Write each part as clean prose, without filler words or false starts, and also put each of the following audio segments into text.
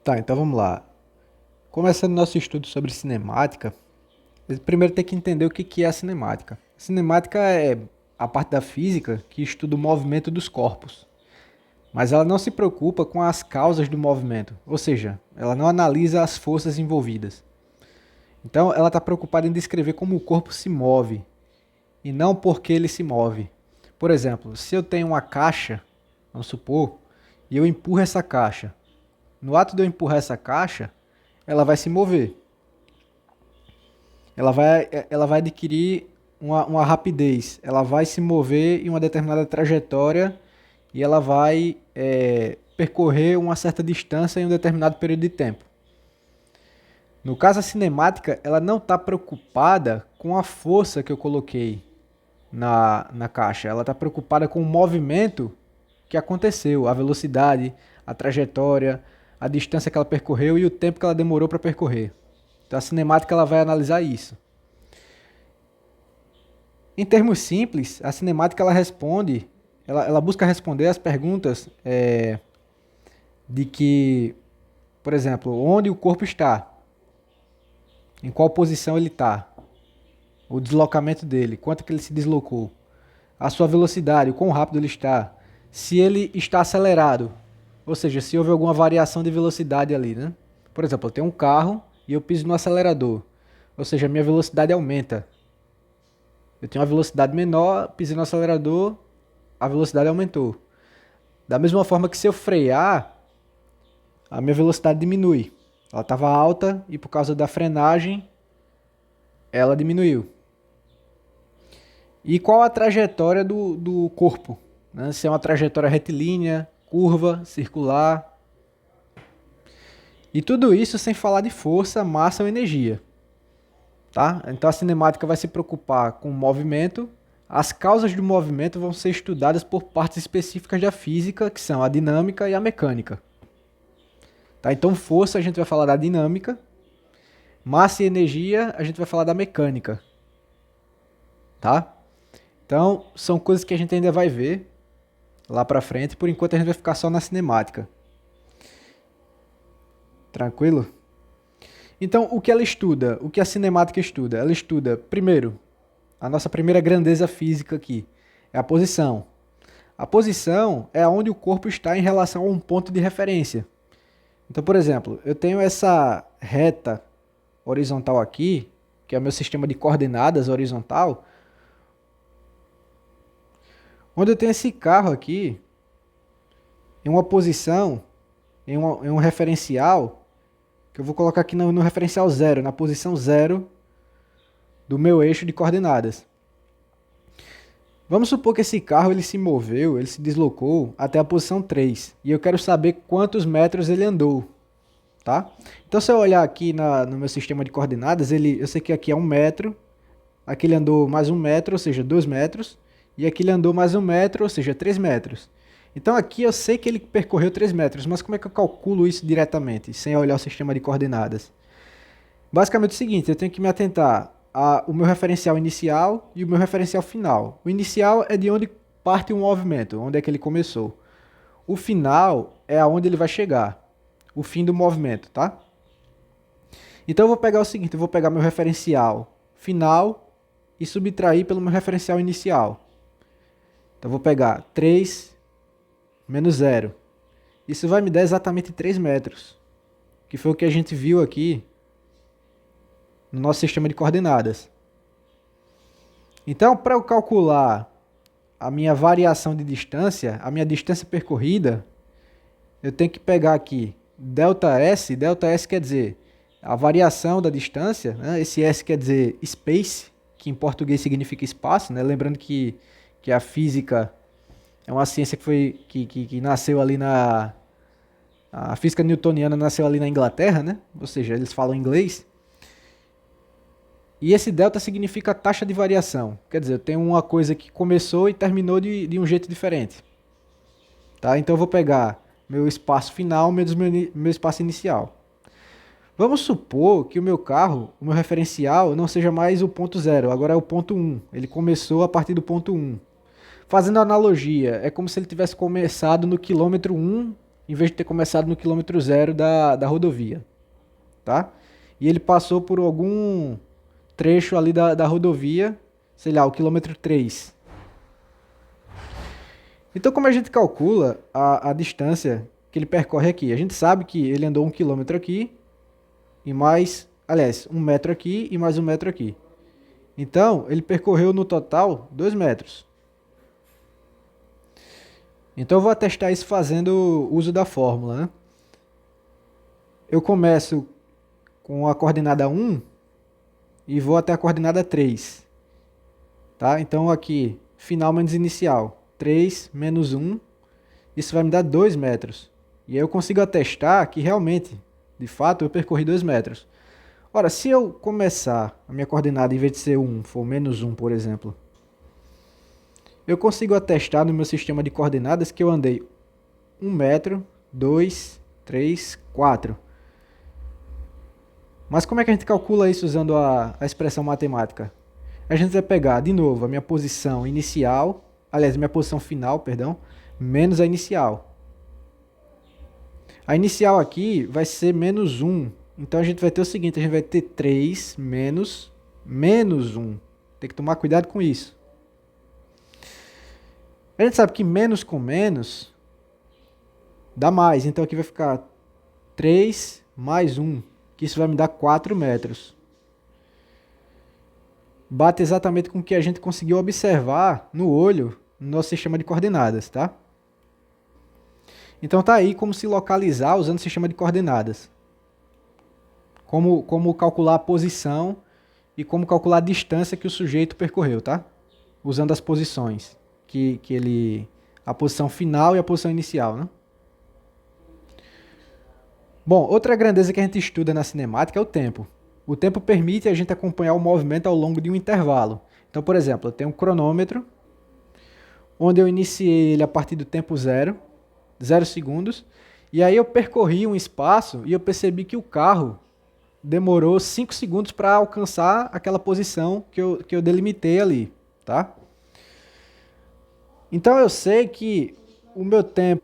Tá, então vamos lá. Começando nosso estudo sobre cinemática, primeiro tem que entender o que é a cinemática. Cinemática é a parte da física que estuda o movimento dos corpos, mas ela não se preocupa com as causas do movimento, ou seja, ela não analisa as forças envolvidas. Então ela está preocupada em descrever como o corpo se move e não por que ele se move. Por exemplo, se eu tenho uma caixa, vamos supor, e eu empurro essa caixa, no ato de eu empurrar essa caixa, ela vai se mover. Ela vai adquirir uma rapidez, ela vai se mover em uma determinada trajetória e ela vai percorrer uma certa distância em um determinado período de tempo. No caso, a cinemática, ela não está preocupada com a força que eu coloquei na caixa, ela está preocupada com o movimento que aconteceu, a velocidade, a trajetória, a distância que ela percorreu e o tempo que ela demorou para percorrer. Então a cinemática ela vai analisar isso. Em termos simples, a cinemática ela responde, ela busca responder as perguntas de que, por exemplo, onde o corpo está, em qual posição ele está, o deslocamento dele, quanto que ele se deslocou, a sua velocidade, o quão rápido ele está, se ele está acelerado, ou seja, se houve alguma variação de velocidade ali, né? Por exemplo, eu tenho um carro e eu piso no acelerador, ou seja, a minha velocidade aumenta. Eu tenho uma velocidade menor, pisei no acelerador, a velocidade aumentou. Da mesma forma que se eu frear, a minha velocidade diminui. Ela estava alta e por causa da frenagem, ela diminuiu. E qual a trajetória do corpo? Né? Se é uma trajetória retilínea, curva, circular. E tudo isso sem falar de força, massa ou energia. Tá? Então a cinemática vai se preocupar com o movimento. As causas do movimento vão ser estudadas por partes específicas da física, que são a dinâmica e a mecânica. Tá? Então força a gente vai falar da dinâmica, massa e energia a gente vai falar da mecânica. Tá? Então são coisas que a gente ainda vai ver lá pra frente, por enquanto a gente vai ficar só na cinemática. Tranquilo? Então o que ela estuda? O que a cinemática estuda? Ela estuda, primeiro, a nossa primeira grandeza física aqui é a posição. A posição é onde o corpo está em relação a um ponto de referência. Então, por exemplo, eu tenho essa reta horizontal aqui, que é o meu sistema de coordenadas horizontal, onde eu tenho esse carro aqui em uma posição, em um referencial, que eu vou colocar aqui no referencial 0, na posição 0 do meu eixo de coordenadas. Vamos supor que esse carro ele se moveu, ele se deslocou até a posição 3. E eu quero saber quantos metros ele andou. Tá? Então se eu olhar aqui no meu sistema de coordenadas, eu sei que aqui é 1 metro. Aqui ele andou mais 1 metro, ou seja, 2 metros. E aqui ele andou mais 1 metro, ou seja, 3 metros. Então aqui eu sei que ele percorreu 3 metros. Mas como é que eu calculo isso diretamente, sem olhar o sistema de coordenadas? Basicamente é o seguinte, eu tenho que me atentar o meu referencial inicial e o meu referencial final. O inicial é de onde parte o movimento, onde é que ele começou. O final é aonde ele vai chegar, o fim do movimento, tá? Então eu vou pegar o seguinte, eu vou pegar meu referencial final e subtrair pelo meu referencial inicial. Então eu vou pegar 3 menos 0. Isso vai me dar exatamente 3 metros, que foi o que a gente viu aqui no nosso sistema de coordenadas. Então, para eu calcular a minha variação de distância, a minha distância percorrida, eu tenho que pegar aqui ΔS. ΔS quer dizer a variação da distância, né? Esse S quer dizer space, que em português significa espaço, né? Lembrando que a física é uma ciência que nasceu ali a física newtoniana nasceu ali na Inglaterra, né? Ou seja, eles falam inglês. E esse delta significa taxa de variação. Quer dizer, eu tenho uma coisa que começou e terminou de um jeito diferente. Tá? Então eu vou pegar meu espaço final menos meu espaço inicial. Vamos supor que o meu carro, o meu referencial, não seja mais o ponto 0, agora é o ponto 1. Ele começou a partir do ponto 1. Fazendo analogia, é como se ele tivesse começado no quilômetro 1 em vez de ter começado no quilômetro zero da rodovia, tá? E ele passou por algum trecho ali da rodovia, sei lá, o quilômetro 3. Então, como a gente calcula a distância que ele percorre aqui? A gente sabe que ele andou 1 quilômetro aqui, e mais, aliás, 1 metro aqui e mais 1 metro aqui. Então, ele percorreu no total 2 metros. Então, eu vou atestar isso fazendo uso da fórmula, né? Eu começo com a coordenada 1 e vou até a coordenada 3. Tá? Então, aqui, final menos inicial. 3 menos 1. Isso vai me dar 2 metros. E aí eu consigo atestar que realmente, de fato, eu percorri 2 metros. Ora, se eu começar a minha coordenada, em vez de ser 1, for menos 1, por exemplo, eu consigo atestar no meu sistema de coordenadas que eu andei 1 metro, 2, 3, 4. Mas como é que a gente calcula isso usando a expressão matemática? A gente vai pegar, de novo, a minha posição inicial, aliás, minha posição final, perdão, menos a inicial. A inicial aqui vai ser menos 1. Então a gente vai ter o seguinte, a gente vai ter 3 menos 1. Tem que tomar cuidado com isso. A gente sabe que menos com menos dá mais. Então aqui vai ficar 3 mais 1, que isso vai me dar 4 metros. Bate exatamente com o que a gente conseguiu observar no olho no nosso sistema de coordenadas, tá? Então tá aí como se localizar usando o sistema de coordenadas. Como calcular a posição e como calcular a distância que o sujeito percorreu, tá? Usando as posições, a posição final e a posição inicial, né? Bom, outra grandeza que a gente estuda na cinemática é o tempo. O tempo permite a gente acompanhar o movimento ao longo de um intervalo. Então, por exemplo, eu tenho um cronômetro, onde eu iniciei ele a partir do tempo 0 segundos, e aí eu percorri um espaço e eu percebi que o carro demorou 5 segundos para alcançar aquela posição que eu delimitei ali, tá? Então eu sei que o meu tempo...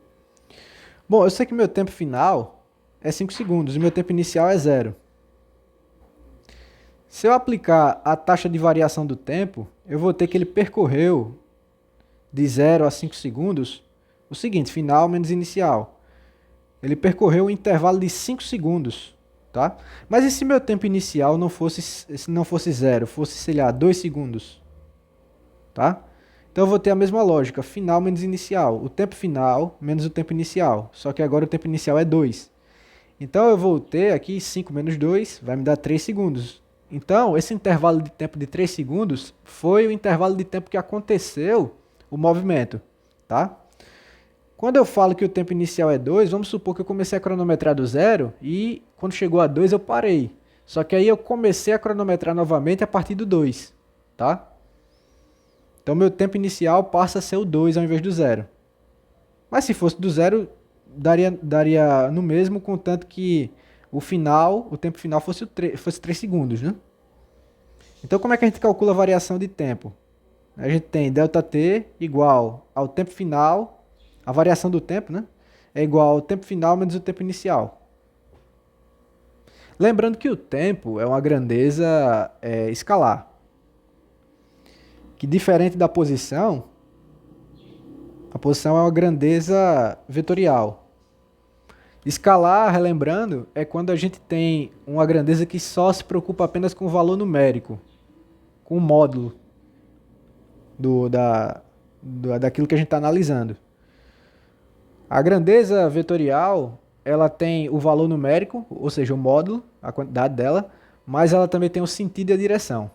Bom, eu sei que o meu tempo final é 5 segundos e meu tempo inicial é 0. Se eu aplicar a taxa de variação do tempo, eu vou ter que ele percorreu de 0 a 5 segundos o seguinte, final menos inicial. Ele percorreu um intervalo de 5 segundos, tá? Mas e se meu tempo inicial não fosse 0, fosse, sei lá, 2 segundos? Tá? Então eu vou ter a mesma lógica, final menos inicial. O tempo final menos o tempo inicial. Só que agora o tempo inicial é 2. Então eu vou ter aqui 5 menos 2, vai me dar 3 segundos. Então, esse intervalo de tempo de 3 segundos foi o intervalo de tempo que aconteceu o movimento, tá? Quando eu falo que o tempo inicial é 2, vamos supor que eu comecei a cronometrar do 0 e quando chegou a 2 eu parei. Só que aí eu comecei a cronometrar novamente a partir do 2, tá? Então meu tempo inicial passa a ser o 2 ao invés do 0. Mas se fosse do 0, daria no mesmo, contanto que o tempo final fosse 3 segundos, né? Então como é que a gente calcula a variação de tempo? A gente tem ΔT igual ao tempo final, a variação do tempo, né? É igual ao tempo final menos o tempo inicial. Lembrando que o tempo é uma grandeza escalar. Que diferente da posição, a posição é uma grandeza vetorial. Escalar, relembrando, é quando a gente tem uma grandeza que só se preocupa apenas com o valor numérico, com o módulo daquilo que a gente está analisando. A grandeza vetorial, ela tem o valor numérico, ou seja, o módulo, a quantidade dela, mas ela também tem o sentido e a direção,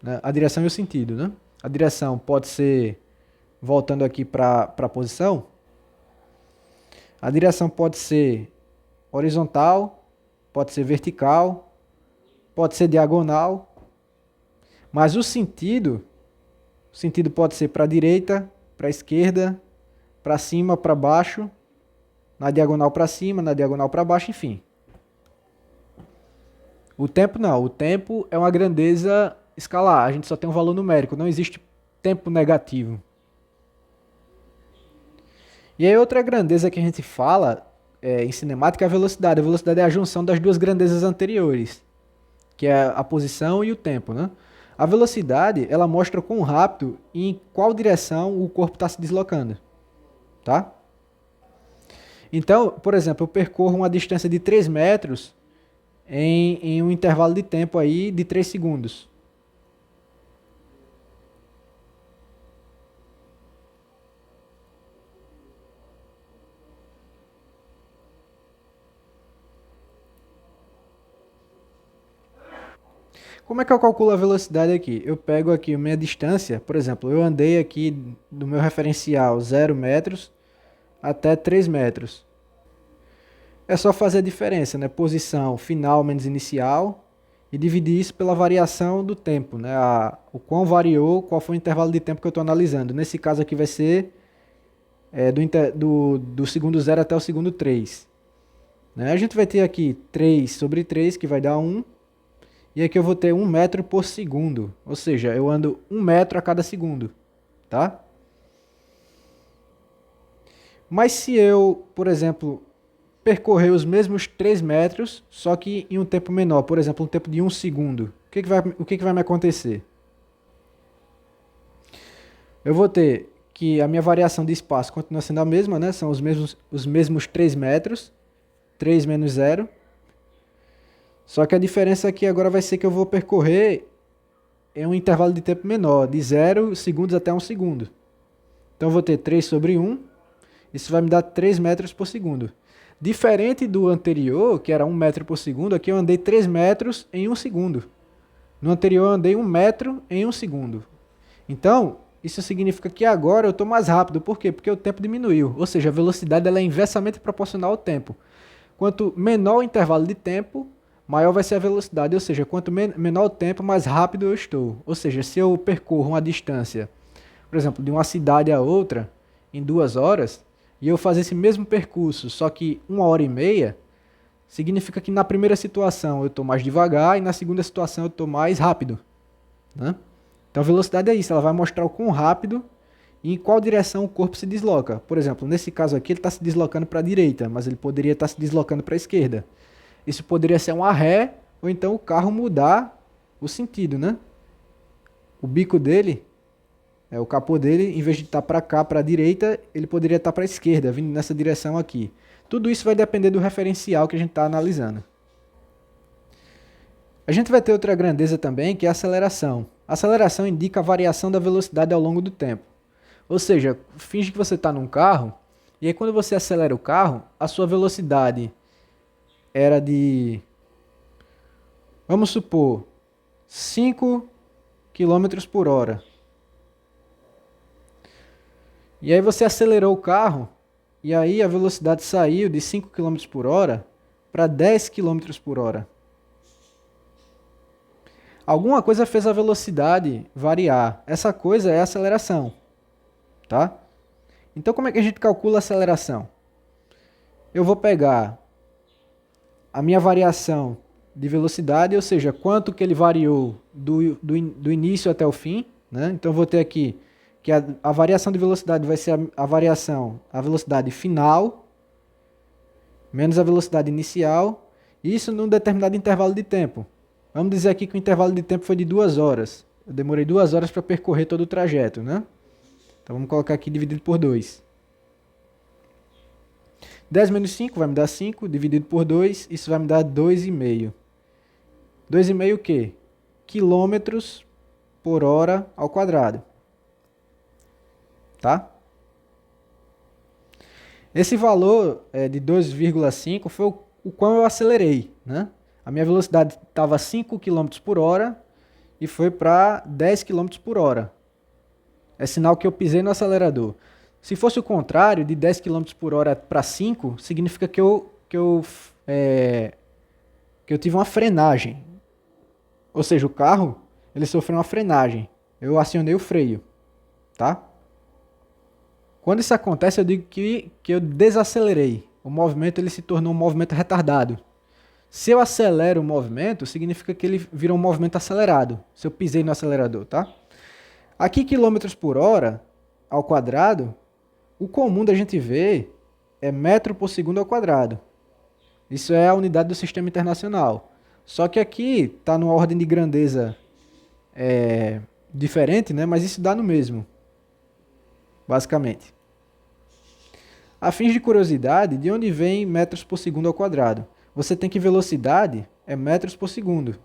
né? A direção e o sentido, né? A direção pode ser, voltando aqui para a posição, a direção pode ser horizontal, pode ser vertical, pode ser diagonal, mas o sentido pode ser para a direita, para a esquerda, para cima, para baixo, na diagonal para cima, na diagonal para baixo, enfim. O tempo não, o tempo é uma grandeza escalar, a gente só tem um valor numérico, não existe tempo negativo. E aí outra grandeza que a gente fala em cinemática é a velocidade. A velocidade é a junção das duas grandezas anteriores, que é a posição e o tempo, né? A velocidade, ela mostra quão rápido e em qual direção o corpo está se deslocando, tá? Então, por exemplo, eu percorro uma distância de 3 metros em um intervalo de tempo aí de 3 segundos. Como é que eu calculo a velocidade aqui? Eu pego aqui a minha distância, por exemplo, eu andei aqui do meu referencial 0 metros até 3 metros. É só fazer a diferença, né? Posição final menos inicial e dividir isso pela variação do tempo, né? O quão variou, qual foi o intervalo de tempo que eu estou analisando. Nesse caso aqui vai ser do segundo 0 até o segundo 3. Né? A gente vai ter aqui 3 sobre 3, que vai dar 1. E aqui eu vou ter 1 metro por segundo. Ou seja, eu ando 1 metro a cada segundo. Tá? Mas se eu, por exemplo, percorrer os mesmos 3 metros, só que em um tempo menor, por exemplo, um tempo de 1 segundo, o que vai me acontecer? Eu vou ter que a minha variação de espaço continua sendo a mesma, né? São os mesmos 3 metros, 3 menos 0. Só que a diferença aqui agora vai ser que eu vou percorrer em um intervalo de tempo menor, de 0 segundos até 1 segundo. Então eu vou ter 3 sobre 1, isso vai me dar 3 metros por segundo. Diferente do anterior, que era 1 metro por segundo, aqui eu andei 3 metros em 1 segundo. No anterior eu andei 1 metro em 1 segundo. Então, isso significa que agora eu estou mais rápido. Por quê? Porque o tempo diminuiu. Ou seja, a velocidade ela é inversamente proporcional ao tempo. Quanto menor o intervalo de tempo, maior vai ser a velocidade. Ou seja, quanto menor o tempo, mais rápido eu estou. Ou seja, se eu percorro uma distância, por exemplo, de uma cidade a outra, em 2 horas, e eu fazer esse mesmo percurso, só que 1 hora e meia, significa que na primeira situação eu estou mais devagar e na segunda situação eu estou mais rápido. Né? Então a velocidade é isso, ela vai mostrar o quão rápido e em qual direção o corpo se desloca. Por exemplo, nesse caso aqui ele está se deslocando para a direita, mas ele poderia estar se deslocando para a esquerda. Isso poderia ser uma ré, ou então o carro mudar o sentido, né? O bico dele, o capô dele, em vez de estar para cá, para a direita, ele poderia estar para a esquerda, vindo nessa direção aqui. Tudo isso vai depender do referencial que a gente está analisando. A gente vai ter outra grandeza também, que é a aceleração. A aceleração indica a variação da velocidade ao longo do tempo. Ou seja, finge que você está num carro, e aí quando você acelera o carro, a sua velocidade era de, vamos supor, 5 km por hora. E aí você acelerou o carro, e aí a velocidade saiu de 5 km por hora para 10 km por hora. Alguma coisa fez a velocidade variar. Essa coisa é a aceleração. Tá? Então como é que a gente calcula a aceleração? Eu vou pegar a minha variação de velocidade, ou seja, quanto que ele variou do início até o fim. Né? Então eu vou ter aqui que a variação de velocidade vai ser a velocidade final menos a velocidade inicial, isso num determinado intervalo de tempo. Vamos dizer aqui que o intervalo de tempo foi de 2 horas. Eu demorei 2 horas para percorrer todo o trajeto, né? Então vamos colocar aqui dividido por 2. 10 menos 5 vai me dar 5, dividido por 2, isso vai me dar 2,5. 2,5 o quê? Quilômetros por hora ao quadrado. Tá? Esse valor de 2,5 foi o quão eu acelerei, né? A minha velocidade estava 5 km por hora e foi para 10 km por hora. É sinal que eu pisei no acelerador. Se fosse o contrário, de 10 km por hora para 5, significa que eu tive uma frenagem. Ou seja, o carro ele sofreu uma frenagem. Eu acionei o freio. Tá? Quando isso acontece, eu digo que eu desacelerei. O movimento ele se tornou um movimento retardado. Se eu acelero o movimento, significa que ele virou um movimento acelerado. Se eu pisei no acelerador, tá? Aqui, quilômetros por hora ao quadrado, o comum da gente ver é metro por segundo ao quadrado. Isso é a unidade do sistema internacional. Só que aqui está numa ordem de grandeza diferente, né? Mas isso dá no mesmo, basicamente. A fins de curiosidade, de onde vem metros por segundo ao quadrado? Você tem que velocidade é metros por segundo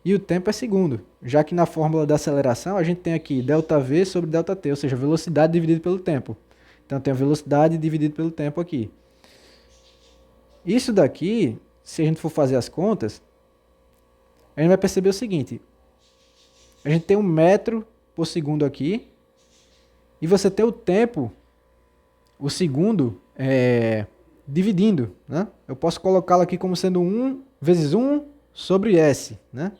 e o tempo é segundo, já que na fórmula da aceleração a gente tem aqui ΔV sobre ΔT, ou seja, velocidade dividido pelo tempo. Então tem a velocidade dividido pelo tempo aqui. Isso daqui, se a gente for fazer as contas, a gente vai perceber o seguinte. A gente tem 1 metro por segundo aqui e você tem o tempo, o segundo, dividindo, né? Eu posso colocá-lo aqui como sendo 1 vezes 1 sobre S, né?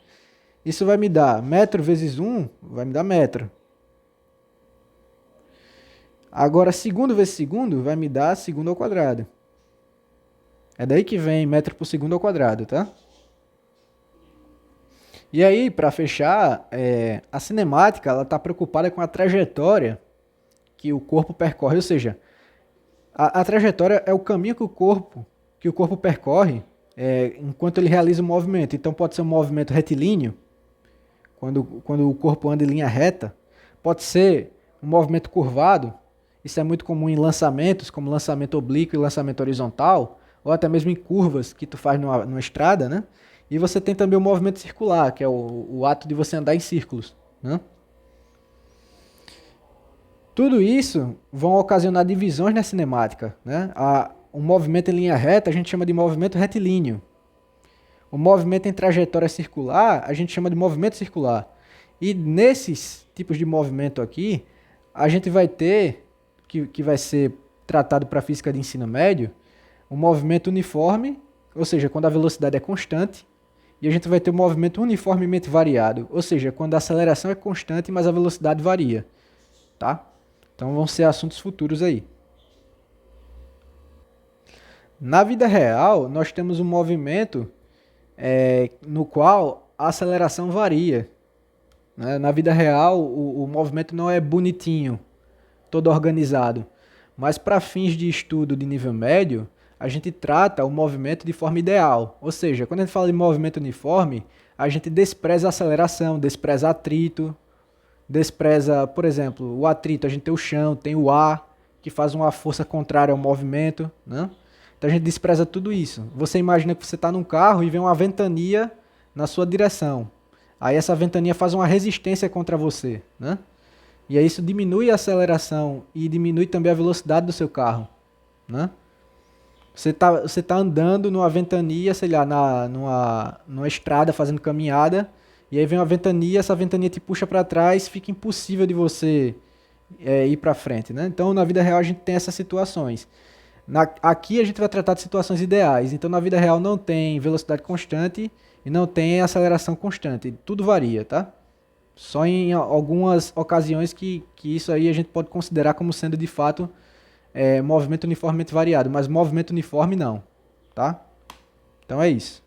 Isso vai me dar metro vezes 1, vai me dar metro. Agora, segundo vezes segundo, vai me dar segundo ao quadrado. É daí que vem metro por segundo ao quadrado, tá? E aí, para fechar, a cinemática ela está preocupada com a trajetória que o corpo percorre, ou seja, a trajetória é o caminho que o corpo percorre enquanto ele realiza o movimento. Então pode ser um movimento retilíneo, quando o corpo anda em linha reta, pode ser um movimento curvado, isso é muito comum em lançamentos, como lançamento oblíquo e lançamento horizontal, ou até mesmo em curvas que tu faz numa estrada, né? E você tem também o movimento circular, que é o ato de você andar em círculos, né? Tudo isso vão ocasionar divisões na cinemática, né? Um movimento em linha reta a gente chama de movimento retilíneo. O movimento em trajetória circular a gente chama de movimento circular. E nesses tipos de movimento aqui, a gente vai ter, que vai ser tratado para a física de ensino médio, um movimento uniforme, ou seja, quando a velocidade é constante, e a gente vai ter um movimento uniformemente variado, ou seja, quando a aceleração é constante, mas a velocidade varia, tá? Então vão ser assuntos futuros aí. Na vida real, nós temos um movimento no qual a aceleração varia, né? Na vida real, o movimento não é bonitinho, todo organizado, mas para fins de estudo de nível médio, a gente trata o movimento de forma ideal. Ou seja, quando a gente fala de movimento uniforme, a gente despreza a aceleração, despreza atrito, despreza, por exemplo, o atrito, a gente tem o chão, tem o ar, que faz uma força contrária ao movimento, né? Então a gente despreza tudo isso. Você imagina que você está num carro e vem uma ventania na sua direção. Aí essa ventania faz uma resistência contra você, né? E aí isso diminui a aceleração e diminui também a velocidade do seu carro, né? Você tá andando numa ventania, sei lá, numa estrada fazendo caminhada, e aí vem uma ventania, essa ventania te puxa para trás, fica impossível de você ir para frente, né? Então na vida real a gente tem essas situações. Aqui a gente vai tratar de situações ideais. Então na vida real não tem velocidade constante e não tem aceleração constante. Tudo varia, tá? Só em algumas ocasiões que isso aí a gente pode considerar como sendo de fato movimento uniformemente variado, mas movimento uniforme não, tá? Então é isso.